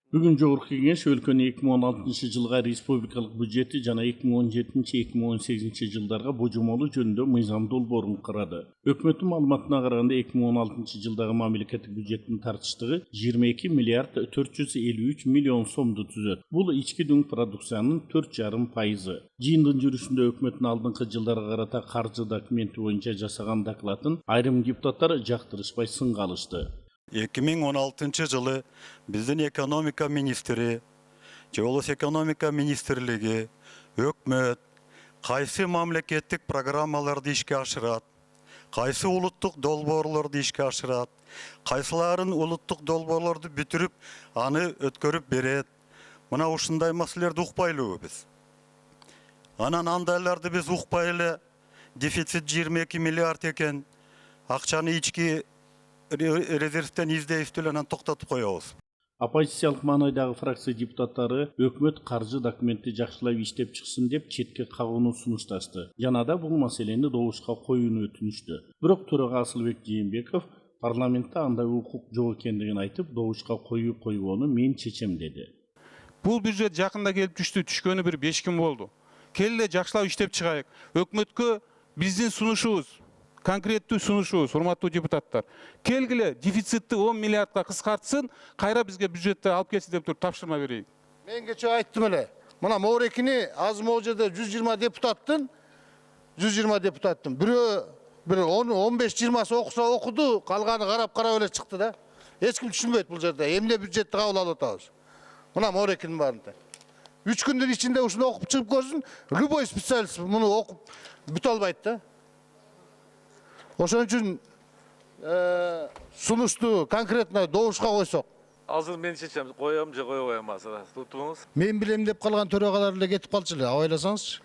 Бүгін жогорку кеңеш өлкөнүн 2016 жылга республикалык бюджети жана 2017-2018 жылдарга божомолу жөнүндө мыйзам долбоорун карады. Өкмөттүн маалыматына караганда 2016 жылдагы мамлекеттик бюджеттин тартыштыгы 22 миллиард 453 миллион сомду түзөт. Бул ички дүң продукциянын 4,5%. Жыйындын жүрүшүндө өкмөттүн алдыңкы жылдарга карата каржы документи боюнча жасаган докладын айрым депутаттар жактырышпай сынга алышты. 2016 жылы биздин экономика министри, Жолос экономика министрлиги, өкмөт кайсы мамлекеттик программаларды ишке ашырат, кайсы улуттук долбоорлорду ишке ашырат, кайсыларын улуттук долбоорлорду бүтүрүп, аны өткөрүп берет. Мына ушундай маселелерди укпайлыбы биз? Анан андайларды биз укпай эле дефицит 22 миллиард экен, акчаны ички резервтен издейбиз анан токтотуп коебуз. Оппозициялык маанайдагы фракция депутаттары өкмөт каржы документти жакшылап иштеп чыксын деп четке кагууну сунушташты. Жана да бул маселени добушка коюуну өтүнүштү. Бирок төрага Асылбек Жээнбеков парламентте андай укук жок экендигин айтып, добушка койбоону мен чечем деди. Бул бюджет жакында келип түшкөнү бир 5 күн болду. Келе жакшылап иштеп чыгайык. Өкмөткө биздин сунушубуз, конкреттүү сунушубуз, урматтуу депутаттар. Келгиле дефицитти 10 миллиардка кыскартсын, кайра бизге бюджетти алып келсин деп туруп тапшырма берейик. Мен кече айттым эле. Мына Моорекини аз моожеде 120 депутаттын бирөө 15-20 окуса окуду, калганы карап эле чыкты да. Эч ким түшүнбөйт бул жерде. Эмне бюджетти кабыл алып атабыз. Мына Моорекинин баарында. 3 күндүн ичинде ушуну окуп чыгып көрсүн, любой специалист муну окуп бүтө албайт да. Ошон үчүн сунушту конкретно добушка койсок. Азыр мен чечем, коем же кое коем азыр. Туттуңуз? Мен билем деп калган төрагалар эле кетип калчу эле, абайласаңызчы.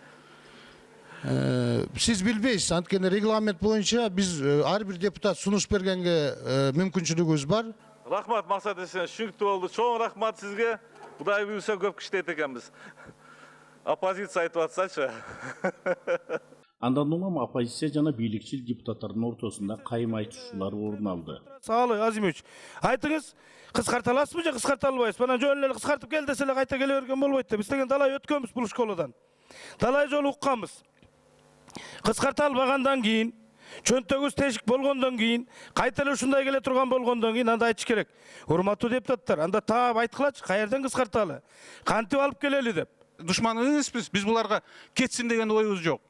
Сиз билбейсиз, анткени регламент боюнча биз ар бир депутат сунуш бергенге мүмкүнчүлүгүбүз бар. Рахмат Максат эсен, түшүнүктүү болду. Чоң рахмат сизге. Кудай буйруса көп киштейт экенбиз. Оппозиция айтып атсачы. Андан улам оппозиция жана бийликчил депутаттардын ортосунда кайым айтышуулар орун алды. Саалы Азимович, айтыңыз, кыскарта аласызбы же кыскарта албайсызбы? Анан жөн эле кыскартып кел десе эле кайта келе берген болбойт да. Биз деген далай өткөнбүз бул школадан. Далай жолу укканбыз. Кыскарта албагандан кийин, чөнтөгүбүз тешик болгондон кийин, кайта эле ушундай келе турган болгондон кийин анда айтыш керек. Урматтуу депутаттар, анда таап айткылачы, каерден кыскарталы? Кантип алып келели деп. Душман эмеспиз, биз буларга кетсин деген оюбуз жок.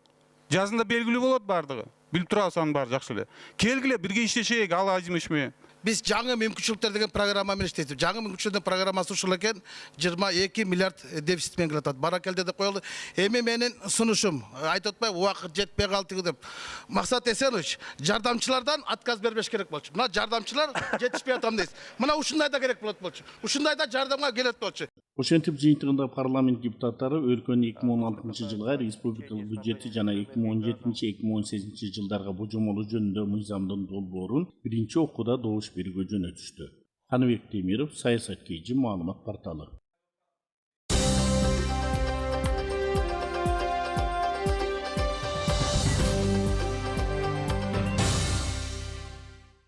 Жазында белгилүү болот бардыгы. Билип турабыз анын баары жакшы эле. Келгиле бирге иштешейик, ал Азимович менен. Биз жаңы мүмкүнчүлүктөр деген программа менен иштейбиз. Жаңы мүмкүнчүлүктөр программасы ушул экен, 22 миллиард дефицит менен келатат. Баракелде деп коелу. Эми менин сунушум, айтып атпайбы, убакыт жетпей калды деп. Максат Эсенович, жардамчылардан отказ бербеш керек болчу. Мына жардамчылар жетишпей атам дейсиз. Мына ушундай да керек болот болчу. Ушундай да жардамга келет болчу. Ошентип жыйынтыгында парламент депутаттары өлкөнүн 2016 жылга республикалык бюджети жана 2017-2018 жылдарга божомолу жөнүндө мыйзамдын долбоорун биринчи окууда добуш берүүгө жөнөтүштү. Каныбек Темиров, саясат кейжи маалымат порталы.